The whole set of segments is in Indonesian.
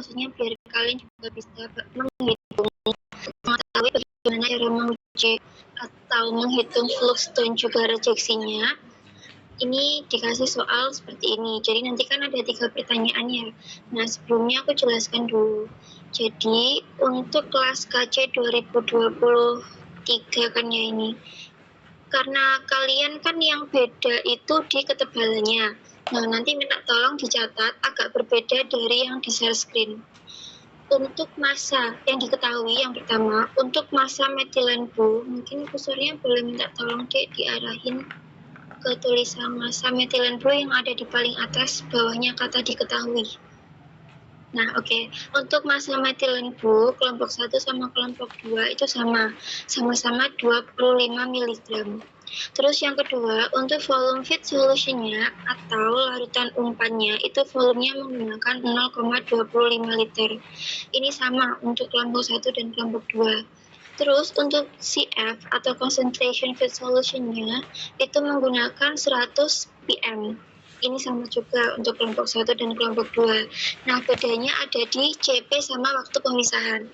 maksudnya biar kalian juga bisa menghitung, mengetahui bagaimana cara menguji atau menghitung flux dan juga rejeksinya. Ini dikasih soal seperti ini. Jadi nanti kan ada 3 pertanyaan ya. Nah, sebelumnya aku jelaskan dulu. Jadi untuk kelas KC 2023 kan ya ini. Karena kalian kan yang beda itu di ketebalannya. Nah, nanti minta tolong dicatat agak berbeda dari yang di share screen. Untuk massa yang diketahui yang pertama, untuk massa metilen blue, mungkin kursornya boleh minta tolong diarahin ke tulisan massa metilen blue yang ada di paling atas bawahnya kata diketahui. Nah, oke. Untuk massa metilen blue kelompok 1 sama kelompok 2 itu sama-sama 25 mg. Terus yang kedua, untuk volume feed solutionnya atau larutan umpannya itu volumenya menggunakan 0,25 liter. Ini sama untuk kelompok 1 dan kelompok 2. Terus untuk CF atau concentration feed solutionnya itu menggunakan 100 ppm. Ini sama juga untuk kelompok 1 dan kelompok 2. Nah, bedanya ada di CP sama waktu pemisahan.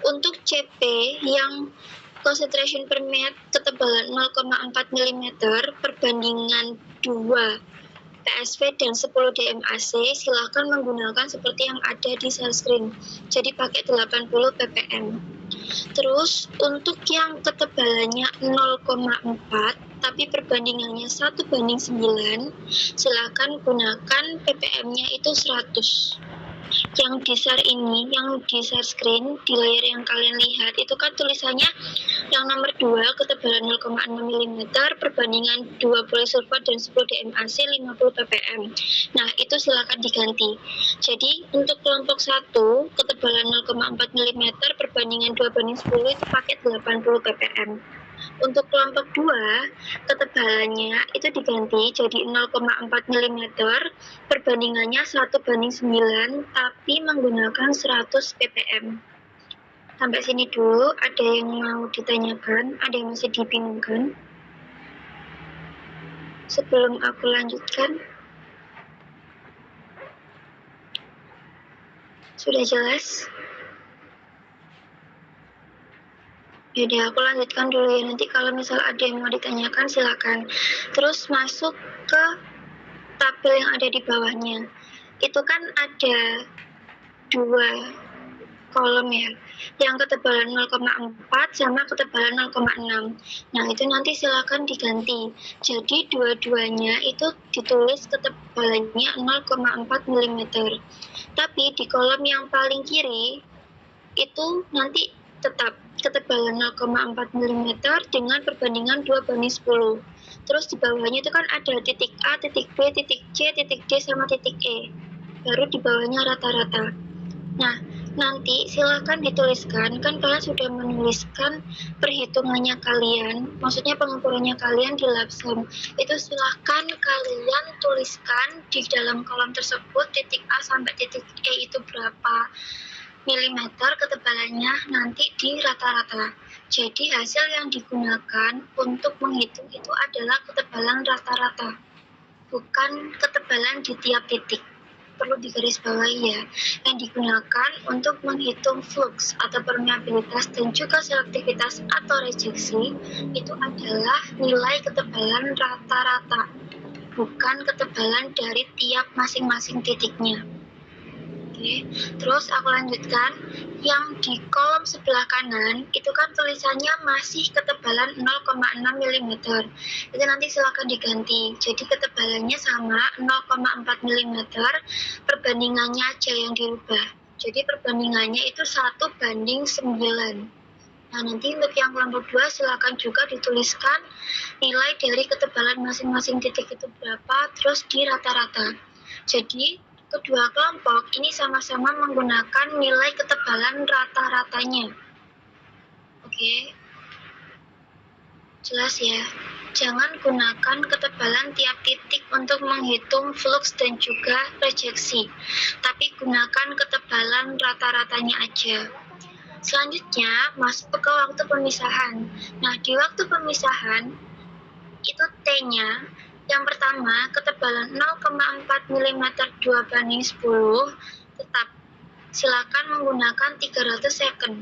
Untuk CP yang concentration per minute ketebalan 0,4 mm perbandingan 2 PSV dan 10 DMAC, silakan menggunakan seperti yang ada di share screen. Jadi pakai 80 ppm. Terus untuk yang ketebalannya 0,4 tapi perbandingannya 1:9, silakan gunakan ppm-nya itu 100. Yang di share ini, yang di share screen, di layar yang kalian lihat, itu kan tulisannya yang nomor 2, ketebalan 0,6 mm, perbandingan 2 polisulfat dan 10 DMAC 50 ppm. Nah, itu silakan diganti. Jadi, untuk kelompok 1, ketebalan 0,4 mm, perbandingan 2:10 itu pakai 80 ppm. Untuk kelompok 2, ketebalannya itu diganti jadi 0,4 mm, perbandingannya 1:9, tapi menggunakan 100 ppm. Sampai sini dulu, ada yang mau ditanyakan, ada yang masih dibingungkan? Sebelum aku lanjutkan, sudah jelas? Yaudah, aku lanjutkan dulu ya. Nanti kalau misal ada yang mau ditanyakan, silakan. Terus masuk ke tabel yang ada di bawahnya. Itu kan ada 2 kolom ya, yang ketebalan 0,4 sama ketebalan 0,6. Nah, itu nanti silakan diganti. Jadi dua-duanya itu ditulis ketebalannya 0,4 mm. Tapi di kolom yang paling kiri itu nanti tetap ketebalan 0,4 mm dengan perbandingan 2:10. Terus di bawahnya itu kan ada titik A, titik B, titik C, titik D, sama titik E. Baru di bawahnya rata-rata. Nah, nanti silakan dituliskan, kan kalian sudah menuliskan perhitungannya kalian, maksudnya pengukurannya kalian di Labsum. Itu silakan kalian tuliskan di dalam kolom tersebut titik A sampai titik E itu berapa milimeter ketebalannya nanti di rata-rata. Jadi hasil yang digunakan untuk menghitung itu adalah ketebalan rata-rata, bukan ketebalan di tiap titik. Perlu digarisbawahi ya, yang digunakan untuk menghitung flux atau permeabilitas dan juga selektivitas atau rejeksi itu adalah nilai ketebalan rata-rata, bukan ketebalan dari tiap masing-masing titiknya. Oke, terus aku lanjutkan. Yang di kolom sebelah kanan itu kan tulisannya masih ketebalan 0,6 mm. Itu nanti silakan diganti. Jadi ketebalannya sama 0,4 mm, perbandingannya aja yang dirubah. Jadi perbandingannya itu 1:9. Nah, nanti untuk yang kelompok 2 silakan juga dituliskan nilai dari ketebalan masing-masing titik itu berapa, terus di rata-rata. Jadi kedua kelompok ini sama-sama menggunakan nilai ketebalan rata-ratanya. Oke, jelas ya? Jangan gunakan ketebalan tiap titik untuk menghitung flux dan juga rejeksi, tapi gunakan ketebalan rata-ratanya aja. Selanjutnya, masuk ke waktu pemisahan. Nah, di waktu pemisahan, itu T-nya, yang pertama, ketebalan 0,4 mm 2:10 tetap silakan menggunakan 300 second.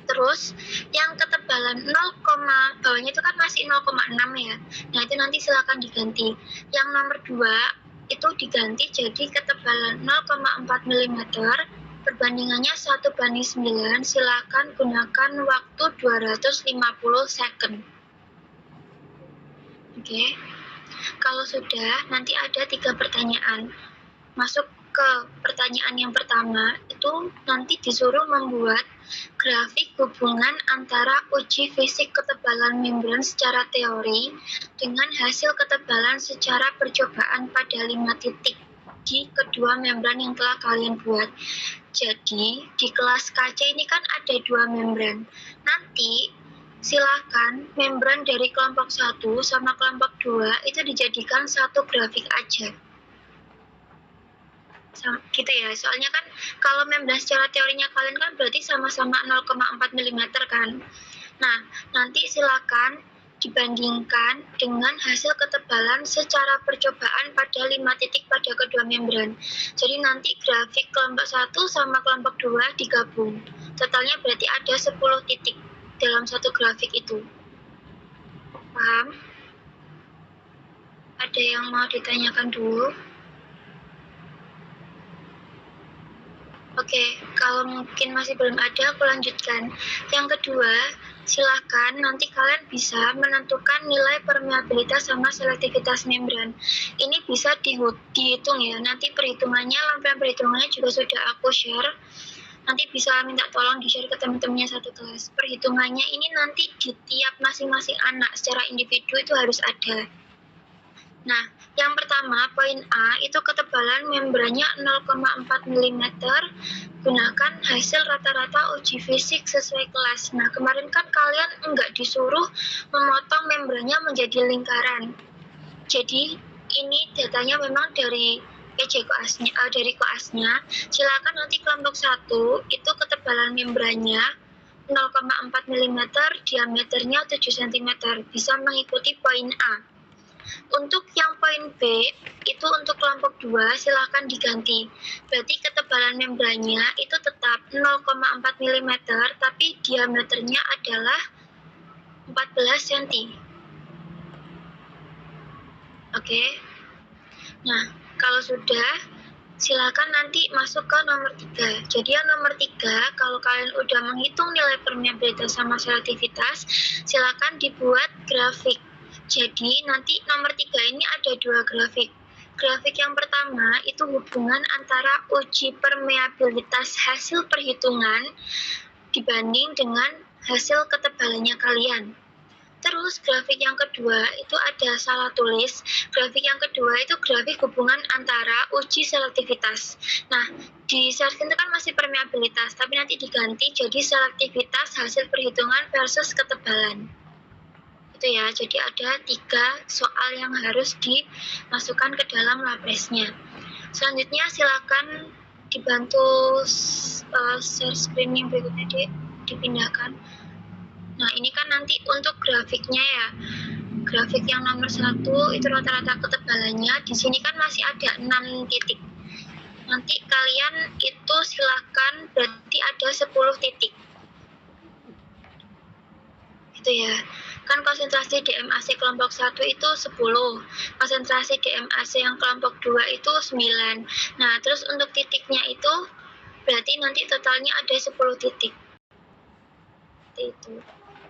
Terus yang ketebalan 0, bawahnya itu kan masih 0,6 ya. Nah, itu nanti silakan diganti. Yang nomor 2 itu diganti jadi ketebalan 0,4 mm. Perbandingannya 1:9. Silakan gunakan waktu 250 second. Oke. Kalau sudah, nanti ada 3 pertanyaan. Masuk ke pertanyaan yang pertama, itu nanti disuruh membuat grafik hubungan antara uji fisik ketebalan membran secara teori dengan hasil ketebalan secara percobaan pada 5 titik di kedua membran yang telah kalian buat. Jadi, di kelas KC ini kan ada 2 membran. Nanti silakan membran dari kelompok 1 sama kelompok 2 itu dijadikan satu grafik aja. Gitu ya, soalnya kan kalau membran secara teorinya kalian kan berarti sama-sama 0,4 mm kan. Nah, nanti silakan dibandingkan dengan hasil ketebalan secara percobaan pada 5 titik pada kedua membran. Jadi nanti grafik kelompok 1 sama kelompok 2 digabung. Totalnya berarti ada 10 titik dalam satu grafik itu. Paham? Ada yang mau ditanyakan dulu? Oke, kalau mungkin masih belum ada, aku lanjutkan. Yang kedua, silakan nanti kalian bisa menentukan nilai permeabilitas sama selektivitas membran. Ini bisa dihitung ya, nanti perhitungannya, lampiran perhitungannya juga sudah aku share. Nanti bisa minta tolong di-share ke teman-temannya satu kelas. Perhitungannya ini nanti di tiap masing-masing anak secara individu itu harus ada. Nah, yang pertama, poin A, itu ketebalan membrannya 0,4 mm, gunakan hasil rata-rata uji fisik sesuai kelas. Nah, kemarin kan kalian enggak disuruh memotong membrannya menjadi lingkaran. Jadi, ini datanya memang dari dari koasnya. Silakan nanti kelompok 1, itu ketebalan membrannya 0,4 mm, diameternya 7 cm. Bisa mengikuti poin A. Untuk yang poin B, itu untuk kelompok 2, silahkan diganti. Berarti ketebalan membrannya itu tetap 0,4 mm, tapi diameternya adalah 14 cm. Oke. Nah, kalau sudah, silakan nanti masuk ke nomor 3. Jadi yang nomor 3, kalau kalian udah menghitung nilai permeabilitas sama selektivitas, silakan dibuat grafik. Jadi nanti nomor 3 ini ada 2 grafik. Grafik yang pertama itu hubungan antara uji permeabilitas hasil perhitungan dibanding dengan hasil ketebalannya kalian. Terus grafik yang kedua itu ada salah tulis. Grafik yang kedua itu grafik hubungan antara uji selektivitas. Nah, di share itu kan masih permeabilitas, tapi nanti diganti jadi selektivitas hasil perhitungan versus ketebalan. Itu ya, jadi ada 3 soal yang harus dimasukkan ke dalam lapresnya. Selanjutnya silakan dibantu share screen yang berikutnya dipindahkan. Nah, ini kan nanti untuk grafiknya ya. Grafik yang nomor 1 itu rata-rata ketebalannya. Di sini kan masih ada 6 titik. Nanti kalian itu silakan berarti ada 10 titik. Gitu ya. Kan konsentrasi DMAC kelompok 1 itu 10. Konsentrasi DMAC yang kelompok 2 itu 9. Nah, terus untuk titiknya itu berarti nanti totalnya ada 10 titik. Seperti itu.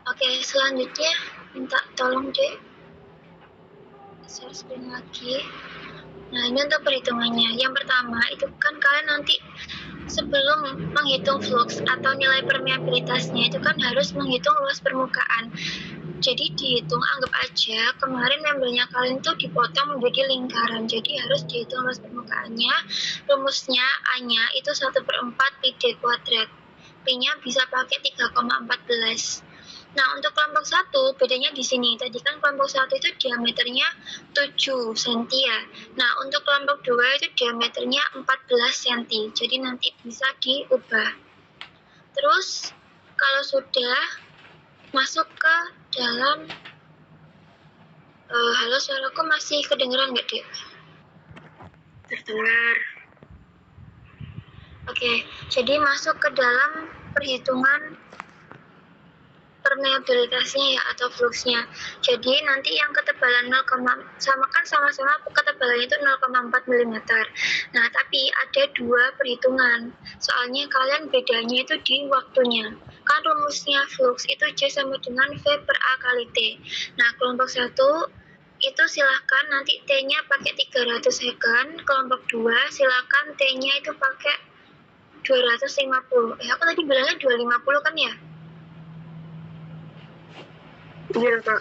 Oke, selanjutnya minta tolong deh share screen lagi. Nah, ini untuk perhitungannya. Yang pertama, itu kan kalian nanti sebelum menghitung flux atau nilai permeabilitasnya itu kan harus menghitung luas permukaan. Jadi dihitung, anggap aja kemarin membrannya kalian tuh dipotong menjadi lingkaran. Jadi harus dihitung luas permukaannya. Rumusnya A-nya itu 1/4 pi D kuadrat. P-nya bisa pakai 3,14. Nah, untuk kelompok 1, bedanya di sini. Tadi kan kelompok 1 itu diameternya 7 cm ya. Nah, untuk kelompok 2 itu diameternya 14 cm. Jadi nanti bisa diubah. Terus, kalau sudah masuk ke dalam... halo, suaraku masih kedengeran nggak, Dek? Terdengar. Oke, jadi masuk ke dalam perhitungan permeabilitasnya ya atau fluxnya. Jadi nanti yang ketebalan 0, sama-sama ketebalannya itu 0,4 mm. Nah, tapi ada dua perhitungan. Soalnya kalian bedanya itu di waktunya. Kan rumusnya flux itu J sama dengan V per A kali T. Nah, kelompok 1 itu silahkan nanti T-nya pakai 300 second, kelompok 2 silahkan T-nya itu pakai 250. Aku tadi bilangnya 250 kan ya? Iya, Kak.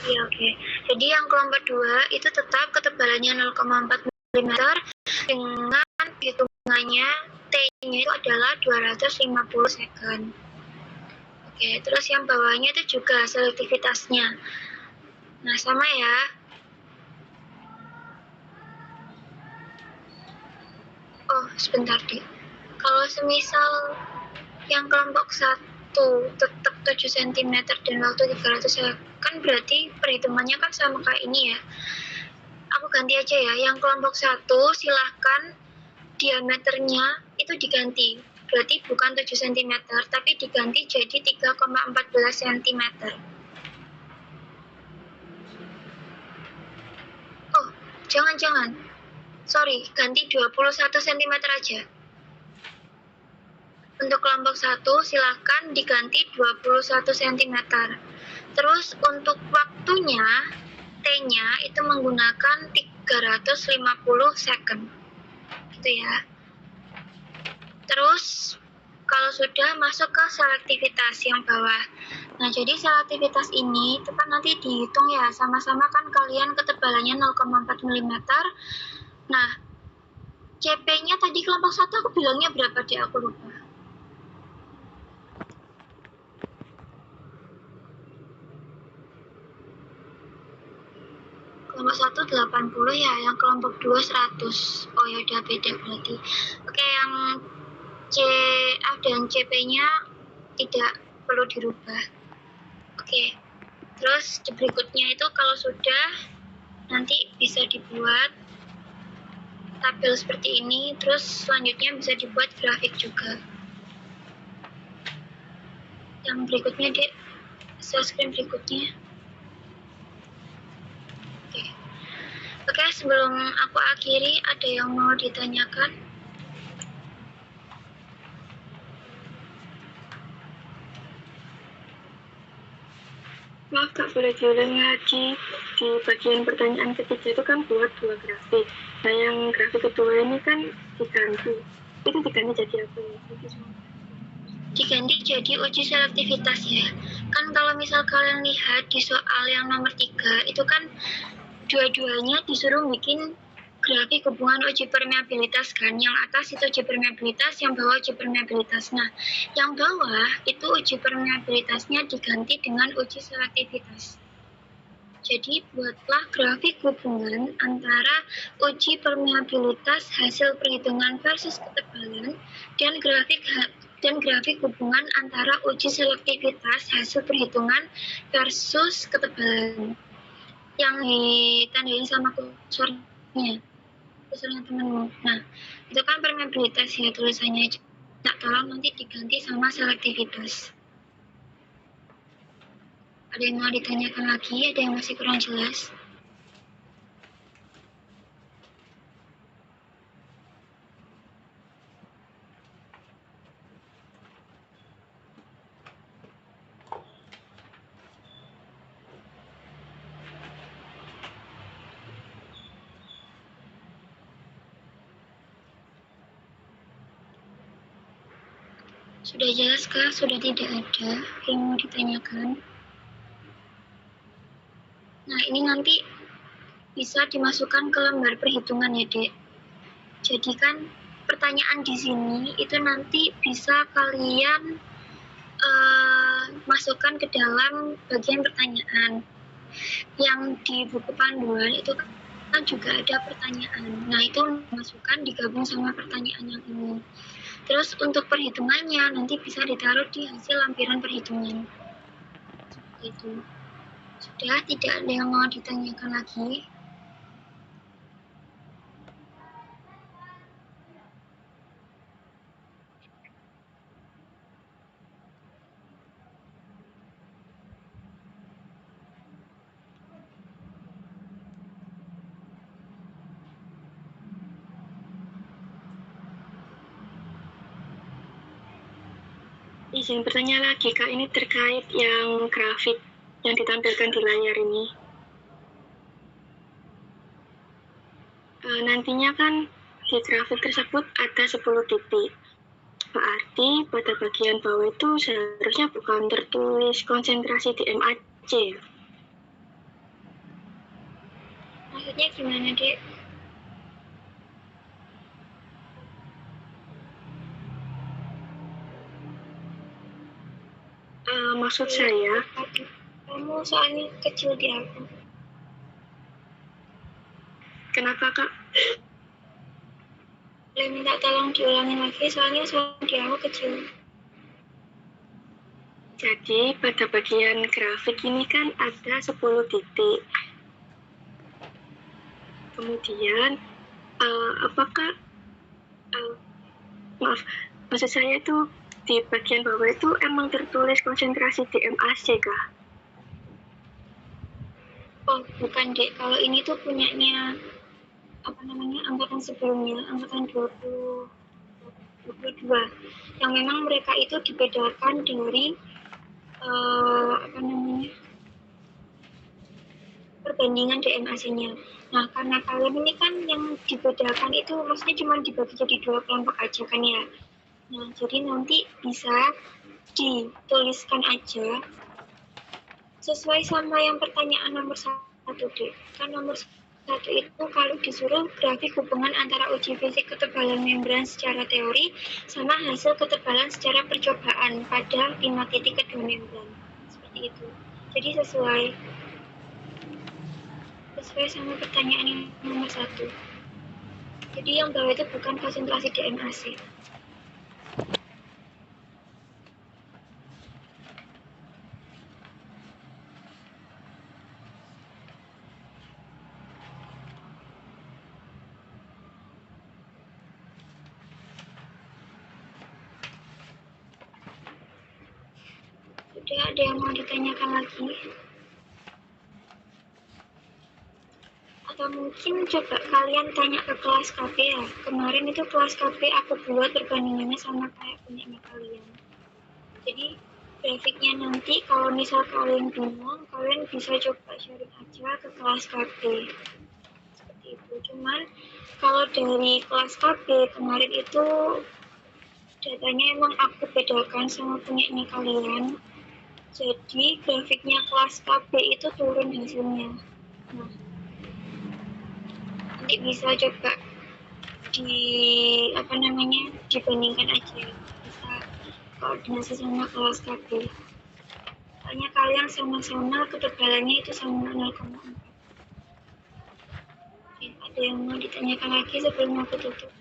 Iya, oke. Jadi yang kelompok 2 itu tetap ketebalannya 0,4 mm dengan hitungannya T-nya itu adalah 250 second. Oke, terus yang bawahnya itu juga selektivitasnya. Nah, sama ya. Oh, sebentar deh. Kalau semisal yang kelompok 1 tetap 7 cm dan waktu 300 second, kan berarti perhitungannya kan sama kayak ini ya. Aku ganti aja ya. Yang kelompok 1 silahkan diameternya itu diganti. Berarti bukan 7 cm, tapi diganti jadi 3,14 cm. Oh, jangan. Sorry, ganti 21 cm aja. Untuk kelompok 1 silahkan diganti 21 cm. Terus untuk waktunya, T-nya itu menggunakan 350 second. Gitu ya. Terus kalau sudah masuk ke selektivitas yang bawah. Nah, jadi selektivitas ini itu kan nanti dihitung ya, sama-sama kan kalian ketebalannya 0,4 mm. Nah, CP-nya tadi kelompok 1 aku bilangnya berapa deh, aku lupa. Kelompok 1 80 ya, yang kelompok 2 100. Oh ya udah beda berarti. Oke, yang CF dan CP-nya tidak perlu dirubah. Oke. Terus di berikutnya itu kalau sudah nanti bisa dibuat tabel seperti ini, terus selanjutnya bisa dibuat grafik juga. Yang berikutnya di share screen berikutnya. Oke, sebelum aku akhiri ada yang mau ditanyakan? Maaf Kak, boleh diulangi lagi. Di bagian pertanyaan ketiga itu kan buat dua grafik. Nah, yang grafik kedua ini kan diganti. Itu diganti jadi apa ya? Diganti jadi uji selektivitas ya. Kan kalau misal kalian lihat di soal yang nomor 3, itu kan dua-duanya disuruh bikin grafik hubungan uji permeabilitas kan. Yang atas itu uji permeabilitas, yang bawah uji permeabilitas. Nah, yang bawah itu uji permeabilitasnya diganti dengan uji selektivitas. Jadi buatlah grafik hubungan antara uji permeabilitas hasil perhitungan versus ketebalan dan grafik hubungan antara uji selektivitas hasil perhitungan versus ketebalan. Yang ditandain sama kursornya temanmu. Nah, itu kan permeabilitas ya tulisannya. Nah, tolong nanti diganti sama selektivitas. Ada yang mau ditanyakan lagi? Ada yang masih kurang jelas? Sudah jelas kah? Sudah tidak ada yang mau ditanyakan? Nah, ini nanti bisa dimasukkan ke lembar perhitungan ya, Dek. Jadi kan pertanyaan di sini itu nanti bisa kalian masukkan ke dalam bagian pertanyaan. Yang di buku panduan itu kan juga ada pertanyaan. Nah, itu masukkan digabung sama pertanyaan yang ini. Terus untuk perhitungannya nanti bisa ditaruh di hasil lampiran perhitungan. Itu. Sudah tidak ada yang mau ditanyakan lagi? Izin bertanya lagi Kak, ini terkait yang grafik yang ditampilkan di layar ini. Nantinya kan di grafik tersebut ada 10 titik. Berarti pada bagian bawah itu seharusnya bukan tertulis konsentrasi DMAC. Maksudnya gimana, Dek? Maksud saya, kamu soalnya kecil di aku. Kenapa, Kak? Boleh minta tolong diulangi lagi, soalnya suara di aku kecil. Jadi, pada bagian grafik ini kan ada 10 titik. Kemudian, apakah, maksud saya itu di bagian bawah itu emang tertulis konsentrasi DMAC kah? Oh, bukan Dek, kalau ini tuh punyanya angkatan sebelumnya, angkatan 2022, yang memang mereka itu dibedakan dari perbandingan DMAC-nya. Nah, karena kalian ini kan yang dibedakan itu maksudnya cuma dibagi jadi 2 kelompok aja kan ya. Nah, jadi nanti bisa dituliskan aja sesuai sama yang pertanyaan nomor 1 deh. Kan nomor 1 itu kalau disuruh grafik hubungan antara uji fisik ketebalan membran secara teori sama hasil ketebalan secara percobaan pada 5 titik kedua membran. Seperti itu. Jadi sesuai sama pertanyaan yang nomor 1. Jadi yang bawah itu bukan konsentrasi DMAC. Sudah ada yang mau ditanyakan lagi? Atau mungkin coba kalian tanya ke kelas KB ya. Kemarin itu kelas KB aku buat perbandingannya sama kayak punyanya kalian. Jadi grafiknya nanti kalau misal kalian bingung, kalian bisa coba sharing aja ke kelas KB. Seperti itu. Cuman kalau dari kelas KB kemarin itu datanya emang aku bedakan sama punyanya kalian. Jadi grafiknya kelas KB itu turun hasilnya. Nah, nanti bisa coba dibandingkan aja, bisa koordinasi sama kelas KB. Soalnya kalian sama-sama ketebalannya itu sama 0,4. Oke, ada yang mau ditanyakan lagi sebelum aku tutup?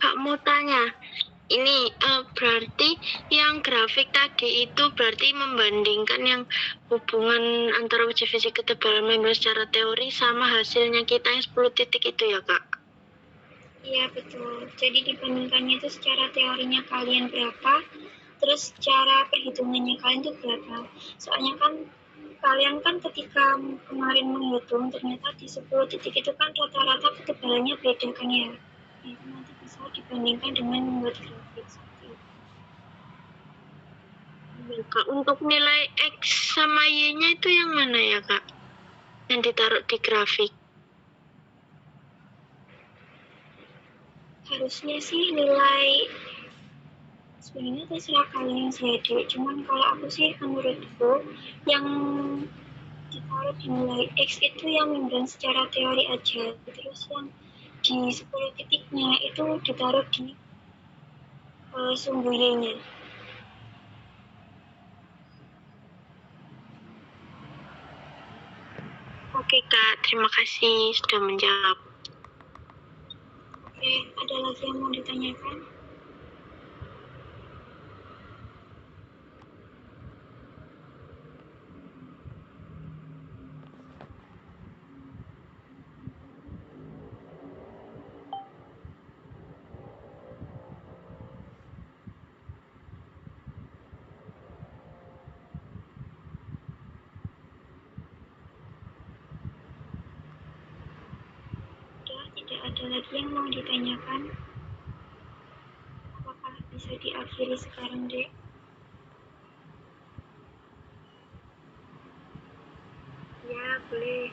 Kak mau tanya, ini berarti yang grafik tadi itu berarti membandingkan yang hubungan antara uji fisik ketebalan membran secara teori sama hasilnya kita yang 10 titik itu ya Kak? Iya betul, jadi dibandingkannya itu secara teorinya kalian berapa, terus cara perhitungannya kalian itu berapa. Soalnya kan kalian kan ketika kemarin menghitung ternyata di 10 titik itu kan rata-rata ketebalannya beda kan ya. Nah, itu nanti bisa dibandingkan dengan membuat grafik seperti itu. Ya, Kak, untuk nilai X sama Y-nya itu yang mana ya Kak? Yang ditaruh di grafik? Harusnya sih nilai sebenarnya terserah kalian sih adik, cuman kalau aku sih menurutku yang ditaruh di nilai X itu yang membran secara teori aja, terus yang di 10 titiknya itu ditaruh di sumbu Y-nya. Oke Kak, terima kasih sudah menjawab. Oke, ada lagi yang mau ditanyakan? Sudah, tidak ada lagi yang mau ditanyakan? bisa diakhiri sekarang, Dek? Ya, boleh.